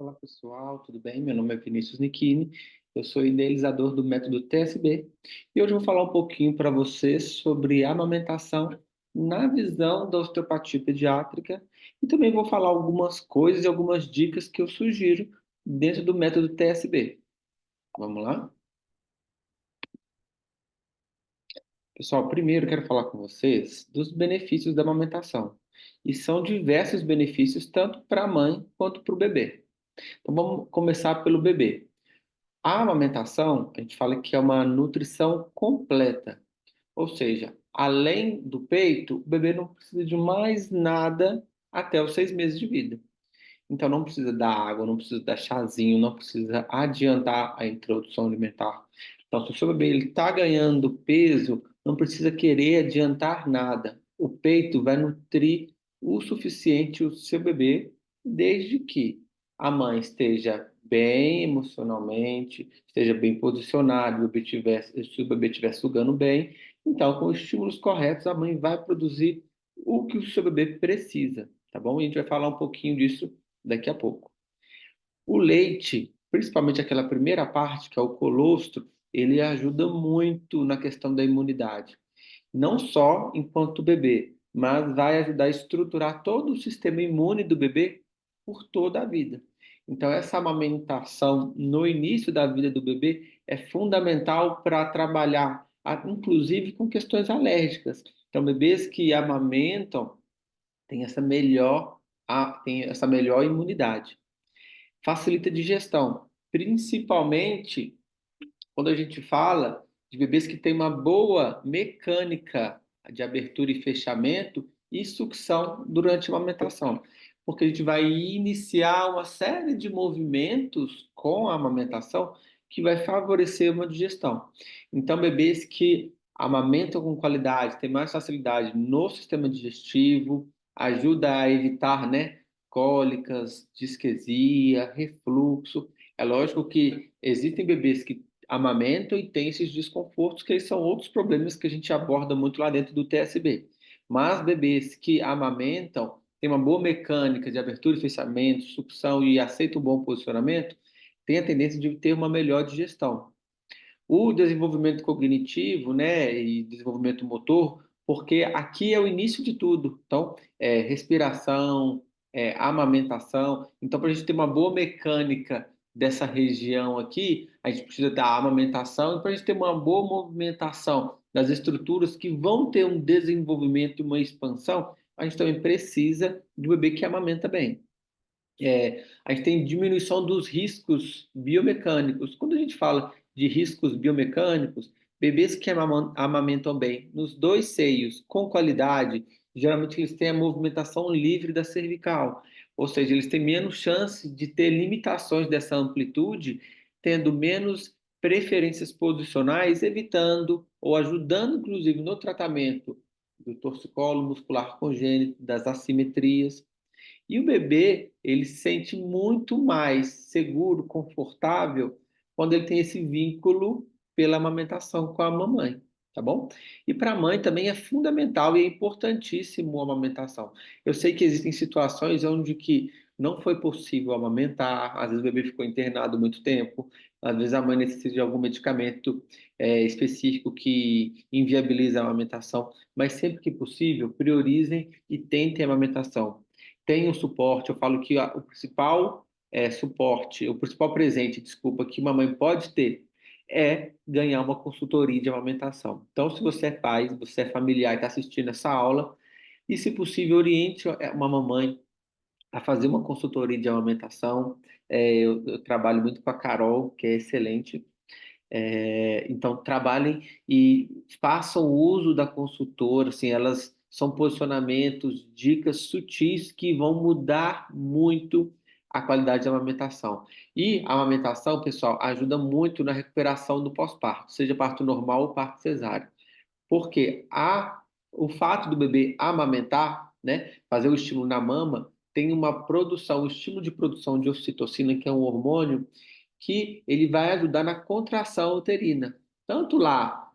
Olá pessoal, tudo bem? Meu nome é Vinícius Nichini, eu sou idealizador do método TSB e hoje eu vou falar um pouquinho para vocês sobre amamentação na visão da osteopatia pediátrica e também vou falar algumas coisas e algumas dicas que eu sugiro dentro do método TSB. Vamos lá? Pessoal, primeiro quero falar com vocês dos benefícios da amamentação. E são diversos benefícios tanto para a mãe quanto para o bebê. Então vamos começar pelo bebê. A amamentação, a gente fala que é uma nutrição completa, ou seja, além do peito, o bebê não precisa de mais nada até os 6 meses de vida. Então, não precisa dar água, não precisa dar chazinho, não precisa adiantar a introdução alimentar. Então, se o seu bebê está ganhando peso, não precisa querer adiantar nada. O peito vai nutrir o suficiente o seu bebê, desde que a mãe esteja bem emocionalmente, esteja bem posicionada, se o bebê estiver sugando bem. Então, com os estímulos corretos, a mãe vai produzir o que o seu bebê precisa, tá bom? E a gente vai falar um pouquinho disso daqui a pouco. O leite, principalmente aquela primeira parte, que é o colostro, ele ajuda muito na questão da imunidade. Não só enquanto bebê, mas vai ajudar a estruturar todo o sistema imune do bebê por toda a vida. Então, essa amamentação no início da vida do bebê é fundamental para trabalhar, inclusive com questões alérgicas. Então, bebês que amamentam têm essa melhor imunidade. Facilita a digestão, principalmente quando a gente fala de bebês que têm uma boa mecânica de abertura e fechamento e sucção durante a amamentação, porque a gente vai iniciar uma série de movimentos com a amamentação que vai favorecer uma digestão. Então, bebês que amamentam com qualidade, têm mais facilidade no sistema digestivo, ajuda a evitar, né, cólicas, disquesia, refluxo. É lógico que existem bebês que amamentam e têm esses desconfortos, que são outros problemas que a gente aborda muito lá dentro do TSB. Mas bebês que amamentam, têm uma boa mecânica de abertura e fechamento, sucção e aceitam um bom posicionamento, têm a tendência de ter uma melhor digestão. O desenvolvimento cognitivo, né, e desenvolvimento motor, porque aqui é o início de tudo. Então, respiração, amamentação. Então, para a gente ter uma boa mecânica dessa região aqui, a gente precisa da amamentação, e para a gente ter uma boa movimentação das estruturas que vão ter um desenvolvimento e uma expansão, a gente também precisa do bebê que amamenta bem. A gente tem diminuição dos riscos biomecânicos. Quando a gente fala de riscos biomecânicos, bebês que amamentam bem nos dois seios, com qualidade, geralmente eles têm a movimentação livre da cervical, ou seja, eles têm menos chance de ter limitações dessa amplitude, tendo menos preferências posicionais, evitando ou ajudando, inclusive, no tratamento do torcicolo muscular congênito, das assimetrias. E o bebê, ele se sente muito mais seguro, confortável, quando ele tem esse vínculo pela amamentação com a mamãe, tá bom? E para a mãe também é fundamental e é importantíssimo a amamentação. Eu sei que existem situações onde que não foi possível amamentar, às vezes o bebê ficou internado muito tempo, às vezes a mãe necessita de algum medicamento específico que inviabiliza a amamentação, mas sempre que possível, priorizem e tentem a amamentação. Tem o suporte, eu falo que o principal suporte, o principal presente, desculpa, que uma mãe pode ter é ganhar uma consultoria de amamentação. Então, se você é pai, se você é familiar e está assistindo essa aula, e se possível, oriente uma mamãe a fazer uma consultoria de amamentação. Eu trabalho muito com a Carol, que é excelente. Então, trabalhem e façam uso da consultora, assim, elas são posicionamentos, dicas sutis que vão mudar muito a qualidade da amamentação. E a amamentação, pessoal, ajuda muito na recuperação do pós-parto, seja parto normal ou parto cesáreo. Porque o fato do bebê amamentar, né, fazer o estímulo na mama, tem uma produção, um estímulo de produção de ocitocina, que é um hormônio que ele vai ajudar na contração uterina. Tanto lá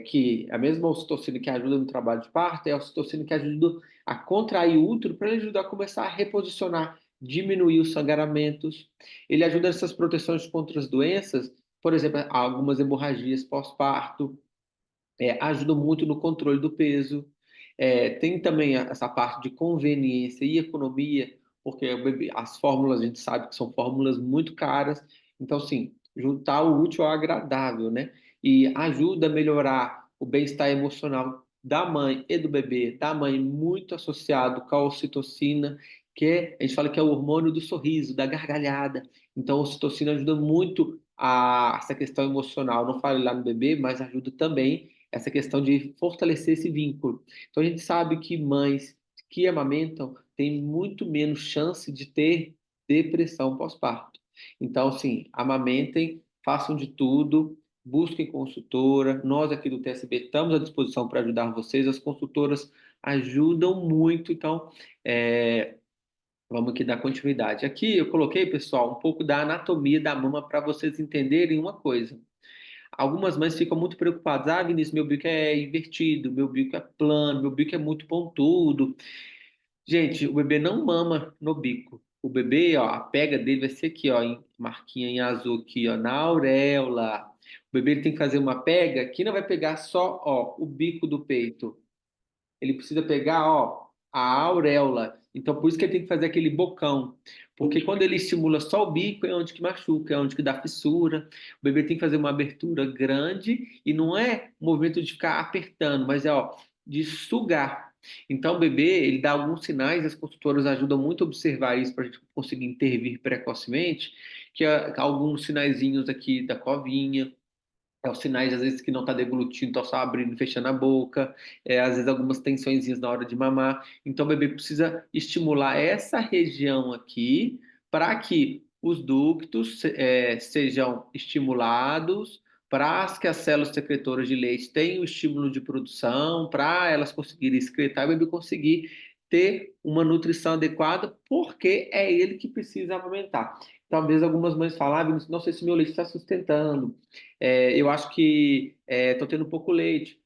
que a mesma ocitocina que ajuda no trabalho de parto é a ocitocina que ajuda a contrair o útero para ele ajudar a começar a reposicionar diminuir os sangramentos, ele ajuda nessas proteções contra as doenças, por exemplo, algumas hemorragias pós-parto, ajuda muito no controle do peso. Tem também essa parte de conveniência e economia, porque as fórmulas a gente sabe que são fórmulas muito caras, então, assim, juntar o útil ao agradável, né? E ajuda a melhorar o bem-estar emocional da mãe e do bebê, da mãe muito associado com a ocitocina, a gente fala que é o hormônio do sorriso, da gargalhada. Então, a ocitocina ajuda muito essa questão emocional. Não falei lá no bebê, mas ajuda também essa questão de fortalecer esse vínculo. Então a gente sabe que mães que amamentam têm muito menos chance de ter depressão pós-parto. Então, assim, amamentem, façam de tudo, busquem consultora. Nós aqui do TSB estamos à disposição para ajudar vocês. As consultoras ajudam muito, então é, vamos aqui dar continuidade. Aqui eu coloquei, pessoal, um pouco da anatomia da mama para vocês entenderem uma coisa. Algumas mães ficam muito preocupadas. Ah, Vinícius, meu bico é invertido, meu bico é plano, meu bico é muito pontudo. Gente, o bebê não mama no bico. O bebê, ó, a pega dele vai ser aqui, ó, em marquinha em azul aqui, ó, na auréola. O bebê ele tem que fazer uma pega que não vai pegar só, ó, o bico do peito. Ele precisa pegar, ó, a auréola. Então, por isso que ele tem que fazer aquele bocão. Porque quando ele estimula só o bico, é onde que machuca, é onde que dá fissura. O bebê tem que fazer uma abertura grande e não é um movimento de ficar apertando, mas é, ó, de sugar. Então, o bebê, ele dá alguns sinais, as consultoras ajudam muito a observar isso para a gente conseguir intervir precocemente, que é alguns sinaizinhos aqui da covinha, os sinais, às vezes, que não está deglutindo, está só abrindo e fechando a boca, às vezes algumas tensõezinhas na hora de mamar. Então, o bebê precisa estimular essa região aqui para que os ductos sejam estimulados, para que as células secretoras de leite tenham o estímulo de produção, para elas conseguirem excretar e o bebê conseguir ter uma nutrição adequada, porque é ele que precisa amamentar. Talvez algumas mães falem, ah, não sei se meu leite está sustentando, eu acho que estou tendo pouco leite.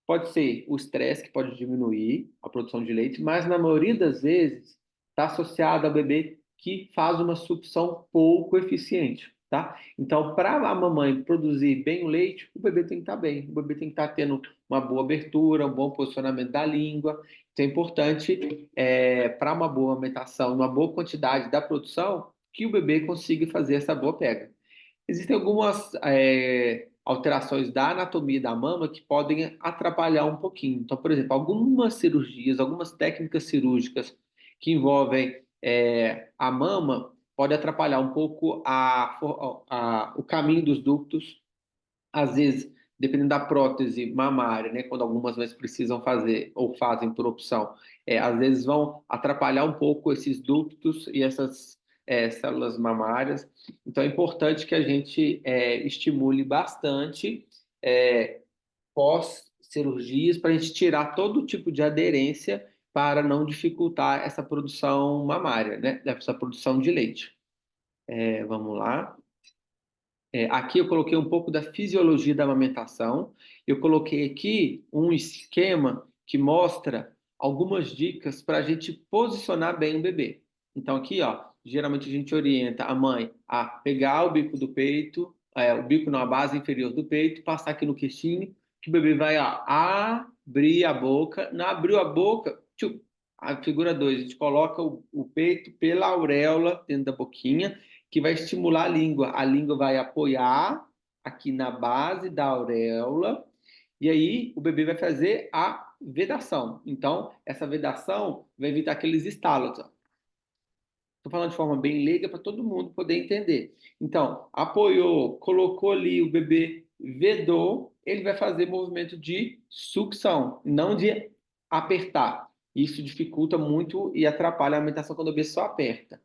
Pode ser o estresse que pode diminuir a produção de leite, mas na maioria das vezes está associado ao bebê que faz uma sucção pouco eficiente, tá? Então, para a mamãe produzir bem o leite, o bebê tem que estar bem, o bebê tem que estar tendo uma boa abertura, um bom posicionamento da língua. Então, é importante, para uma boa amamentação, uma boa quantidade da produção, que o bebê consiga fazer essa boa pega. Existem algumas alterações da anatomia da mama que podem atrapalhar um pouquinho. Então, por exemplo, algumas cirurgias, algumas técnicas cirúrgicas que envolvem a mama podem atrapalhar um pouco o caminho dos ductos. Às vezes, dependendo da prótese mamária, né, quando algumas vezes precisam fazer ou fazem por opção, às vezes vão atrapalhar um pouco esses ductos e essas células mamárias. Então, é importante que a gente estimule bastante pós-cirurgias para a gente tirar todo tipo de aderência para não dificultar essa produção mamária, né, essa produção de leite. Vamos lá. Aqui eu coloquei um pouco da fisiologia da amamentação. Eu coloquei aqui um esquema que mostra algumas dicas para a gente posicionar bem o bebê. Então, aqui, ó, geralmente a gente orienta a mãe a pegar o bico do peito, o bico na base inferior do peito, passar aqui no queixinho, que o bebê vai, ó, abrir a boca. Não abriu a boca, tchum, a figura 2, a gente coloca o peito pela auréola dentro da boquinha que vai estimular a língua. A língua vai apoiar aqui na base da auréola, e aí o bebê vai fazer a vedação. Então, essa vedação vai evitar aqueles estalos. Estou falando de forma bem leiga para todo mundo poder entender. Então, apoiou, colocou ali o bebê, vedou, ele vai fazer movimento de sucção, não de apertar. Isso dificulta muito e atrapalha a alimentação quando o bebê só aperta.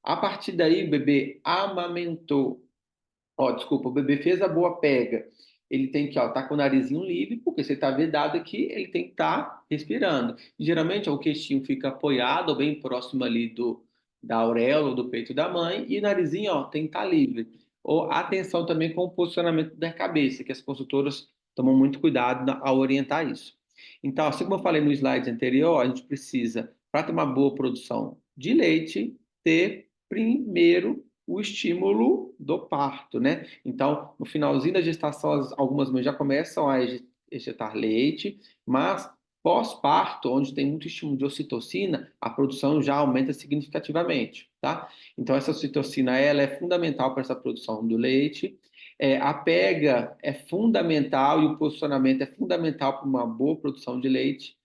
A partir daí, o bebê amamentou. Ó, desculpa, o bebê fez a boa pega. Ele tem que, ó, tá com o narizinho livre, porque se está vedado aqui, ele tem que estar respirando. Geralmente, ó, o queixinho fica apoiado, ou bem próximo ali da auréola, ou do peito da mãe, e o narizinho, ó, tem que estar livre. Ou atenção também com o posicionamento da cabeça, que as consultoras tomam muito cuidado ao orientar isso. Então, assim como eu falei no slide anterior, a gente precisa, para ter uma boa produção de leite, ter primeiro o estímulo do parto, né? Então, no finalzinho da gestação, algumas mães já começam a ejetar leite, mas pós-parto, onde tem muito estímulo de ocitocina, a produção já aumenta significativamente, tá? Então, essa ocitocina, ela é fundamental para essa produção do leite. A pega é fundamental e o posicionamento é fundamental para uma boa produção de leite.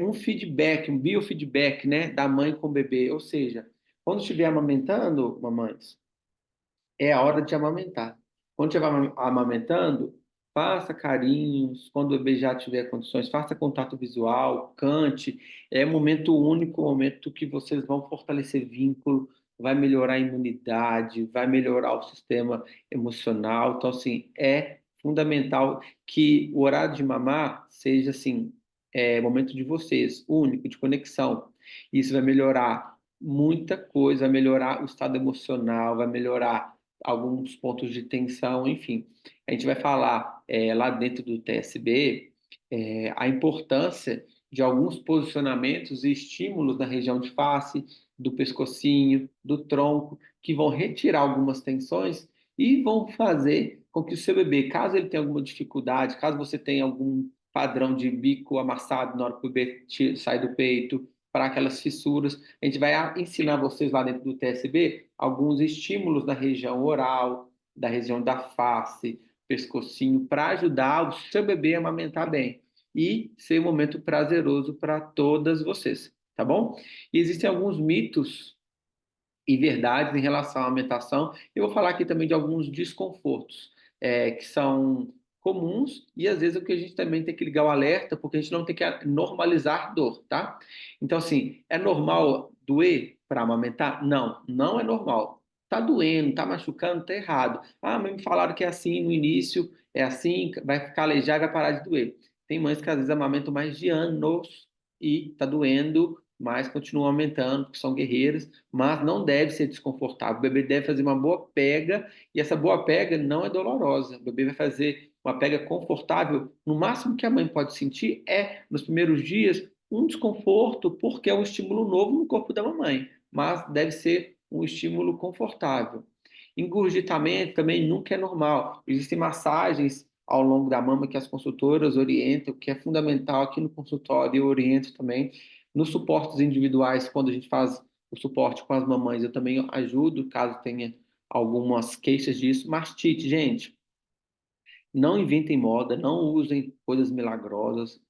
Um feedback, um biofeedback, né, da mãe com o bebê, ou seja, quando estiver amamentando, mamães, é a hora de amamentar. Quando estiver amamentando, faça carinhos. Quando o bebê já tiver condições, faça contato visual, cante. É um momento único, um momento que vocês vão fortalecer vínculo, vai melhorar a imunidade, vai melhorar o sistema emocional. Então, assim, é fundamental que o horário de mamar seja, assim, momento de vocês, único, de conexão. Isso vai melhorar muita coisa, vai melhorar o estado emocional, vai melhorar alguns pontos de tensão, enfim. A gente vai falar lá dentro do TSB a importância de alguns posicionamentos e estímulos na região de face, do pescocinho, do tronco, que vão retirar algumas tensões e vão fazer com que o seu bebê, caso ele tenha alguma dificuldade, caso você tenha algum padrão de bico amassado na hora que o bebê sai do peito, para aquelas fissuras, a gente vai ensinar vocês lá dentro do TSB alguns estímulos da região oral, da região da face, pescocinho, para ajudar o seu bebê a amamentar bem e ser um momento prazeroso para todas vocês, tá bom? E existem alguns mitos e verdades em relação à alimentação. Eu vou falar aqui também de alguns desconfortos que são comuns e às vezes é o que a gente também tem que ligar o alerta, porque a gente não tem que normalizar dor, tá? Então, assim, é normal doer para amamentar? Não, não é normal. Tá doendo, tá machucando, tá errado. Ah, mas me falaram que é assim no início, é assim, vai ficar aleijado e vai parar de doer. Tem mães que às vezes amamentam mais de anos e tá doendo, mas continuam aumentando, porque são guerreiras, mas não deve ser desconfortável. O bebê deve fazer uma boa pega, e essa boa pega não é dolorosa. O bebê vai fazer uma pega confortável. No máximo que a mãe pode sentir é, nos primeiros dias, um desconforto, porque é um estímulo novo no corpo da mamãe, mas deve ser um estímulo confortável. Engurgitamento também nunca é normal. Existem massagens ao longo da mama que as consultoras orientam, que é fundamental aqui no consultório, eu oriento também. Nos suportes individuais, quando a gente faz o suporte com as mamães, eu também ajudo, caso tenha algumas queixas disso. Mastite, gente, não inventem moda, não usem coisas milagrosas.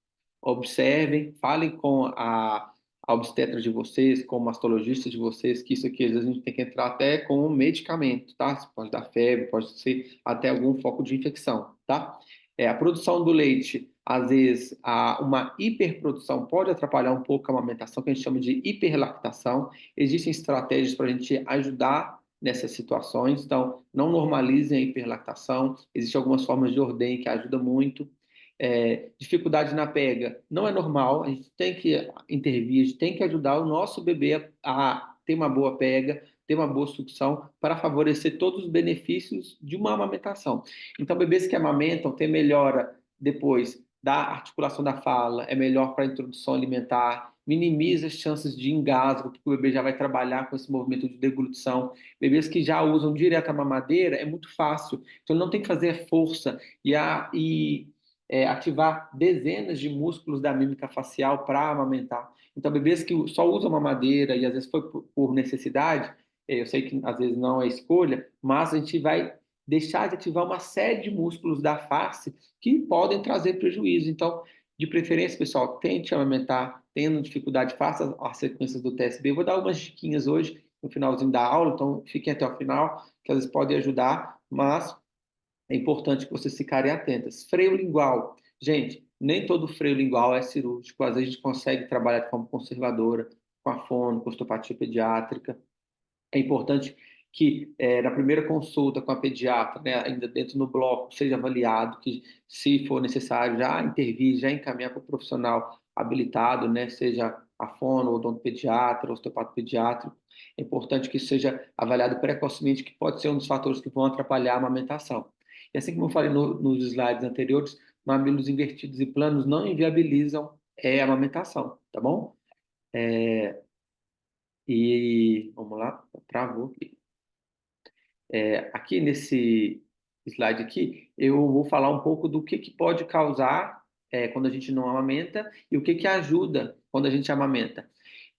Observem, falem com a obstetra de vocês, com o mastologista de vocês, que isso aqui às vezes a gente tem que entrar até com um medicamento, tá? Isso pode dar febre, pode ser até algum foco de infecção, tá? A produção do leite, às vezes, uma hiperprodução pode atrapalhar um pouco a amamentação, que a gente chama de hiperlactação. Existem estratégias para a gente ajudar nessas situações, então não normalizem a hiperlactação. Existem algumas formas de ordem que ajudam muito. Dificuldade na pega não é normal, a gente tem que intervir, a gente tem que ajudar o nosso bebê a ter uma boa pega, ter uma boa sucção para favorecer todos os benefícios de uma amamentação. Então, bebês que amamentam têm melhora depois da articulação da fala, é melhor para a introdução alimentar, minimiza as chances de engasgo, porque o bebê já vai trabalhar com esse movimento de deglutição. Bebês que já usam direto a mamadeira é muito fácil, então ele não tem que fazer força e ativar dezenas de músculos da mímica facial para amamentar. Então, bebês que só usam mamadeira e às vezes foi por necessidade, eu sei que às vezes não é escolha, mas a gente vai deixar de ativar uma série de músculos da face que podem trazer prejuízo. Então, de preferência, pessoal, tente amamentar, tendo dificuldade, faça as sequências do TSB. Eu vou dar umas diquinhas hoje no finalzinho da aula, então fiquem até o final, que às vezes podem ajudar, mas é importante que vocês ficarem atentas. Freio lingual. Gente, nem todo freio lingual é cirúrgico. Às vezes a gente consegue trabalhar de forma conservadora, com a fono, com osteopatia pediátrica. É importante que na primeira consulta com a pediatra, né, ainda dentro do bloco, seja avaliado, que se for necessário, já intervir, já encaminhar para o profissional habilitado, né, seja a fono, odontopediatra, osteopata pediátrico. É importante que isso seja avaliado precocemente, que pode ser um dos fatores que vão atrapalhar a amamentação. E assim como eu falei nos slides anteriores, mamilos invertidos e planos não inviabilizam a amamentação, tá bom? E vamos lá, travou aqui. Aqui nesse slide aqui, eu vou falar um pouco do que pode causar quando a gente não amamenta e o que ajuda quando a gente amamenta.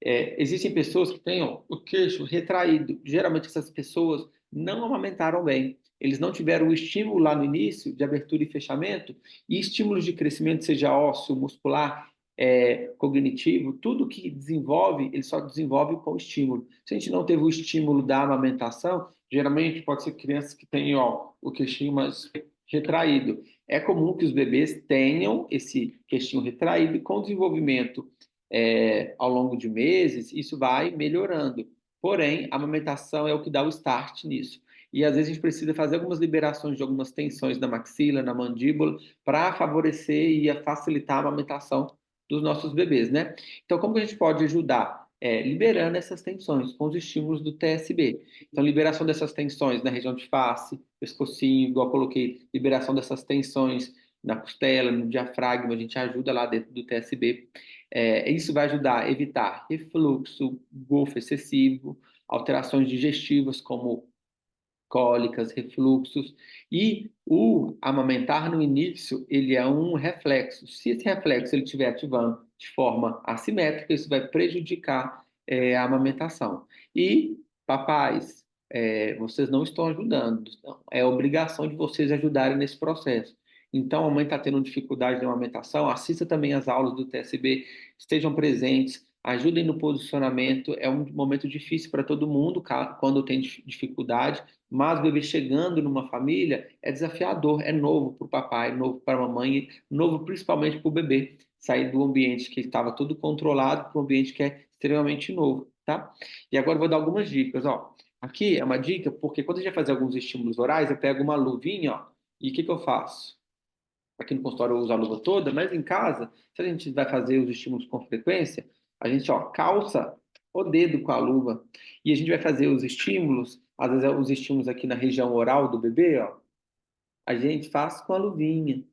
Existem pessoas que têm ó, o queixo retraído. Geralmente essas pessoas não amamentaram bem. Eles não tiveram o estímulo lá no início de abertura e fechamento e estímulos de crescimento, seja ósseo, muscular, cognitivo, tudo que desenvolve, ele só desenvolve com estímulo. Se a gente não teve o estímulo da amamentação, geralmente pode ser crianças que têm ó, o queixinho mais retraído. É comum que os bebês tenham esse queixinho retraído e com o desenvolvimento ao longo de meses, isso vai melhorando. Porém, a amamentação é o que dá o start nisso. E às vezes a gente precisa fazer algumas liberações de algumas tensões na maxila, na mandíbula, para favorecer e facilitar a amamentação dos nossos bebês, né? Então, como que a gente pode ajudar? Liberando essas tensões com os estímulos do TSB. Então, liberação dessas tensões na região de face, pescocinho, igual eu coloquei, liberação dessas tensões na costela, no diafragma, a gente ajuda lá dentro do TSB. Isso vai ajudar a evitar refluxo, golfo excessivo, alterações digestivas como cólicas, refluxos, e o amamentar no início, ele é um reflexo. Se esse reflexo ele estiver ativando de forma assimétrica, isso vai prejudicar a amamentação. E, papais, vocês não estão ajudando, é obrigação de vocês ajudarem nesse processo. Então, a mãe está tendo dificuldade na amamentação, assista também às aulas do TSB, estejam presentes, ajudem no posicionamento. É um momento difícil para todo mundo quando tem dificuldade, mas o bebê chegando numa família é desafiador, é novo para o papai, novo para a mamãe, novo principalmente para o bebê. Sair do ambiente que estava todo controlado para um ambiente que é extremamente novo, tá? E agora eu vou dar algumas dicas, ó. Aqui é uma dica, porque quando a gente vai fazer alguns estímulos orais, eu pego uma luvinha, ó, e o que eu faço? Aqui no consultório eu uso a luva toda, mas em casa, se a gente vai fazer os estímulos com frequência, a gente, ó, calça o dedo com a luva e a gente vai fazer os estímulos, às vezes os estímulos aqui na região oral do bebê, ó, a gente faz com a luvinha.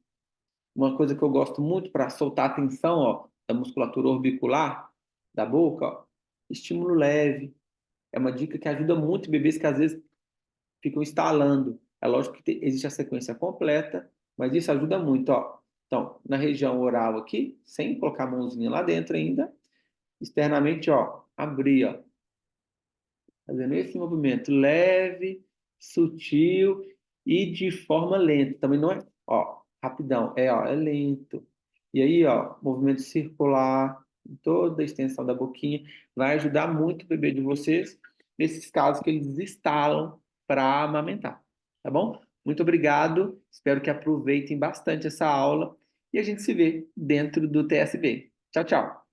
Uma coisa que eu gosto muito para soltar a tensão, ó, da musculatura orbicular da boca, ó, estímulo leve. É uma dica que ajuda muito bebês que às vezes ficam instalando. É lógico que existe a sequência completa, mas isso ajuda muito, ó. Então, na região oral aqui, sem colocar a mãozinha lá dentro ainda, externamente, ó, abrir, ó, fazendo esse movimento leve, sutil e de forma lenta. Também não é, ó, rapidão, ó, é lento. E aí, ó, movimento circular, em toda a extensão da boquinha, vai ajudar muito o bebê de vocês nesses casos que eles instalam para amamentar, tá bom? Muito obrigado, espero que aproveitem bastante essa aula e a gente se vê dentro do TSB. Tchau, tchau.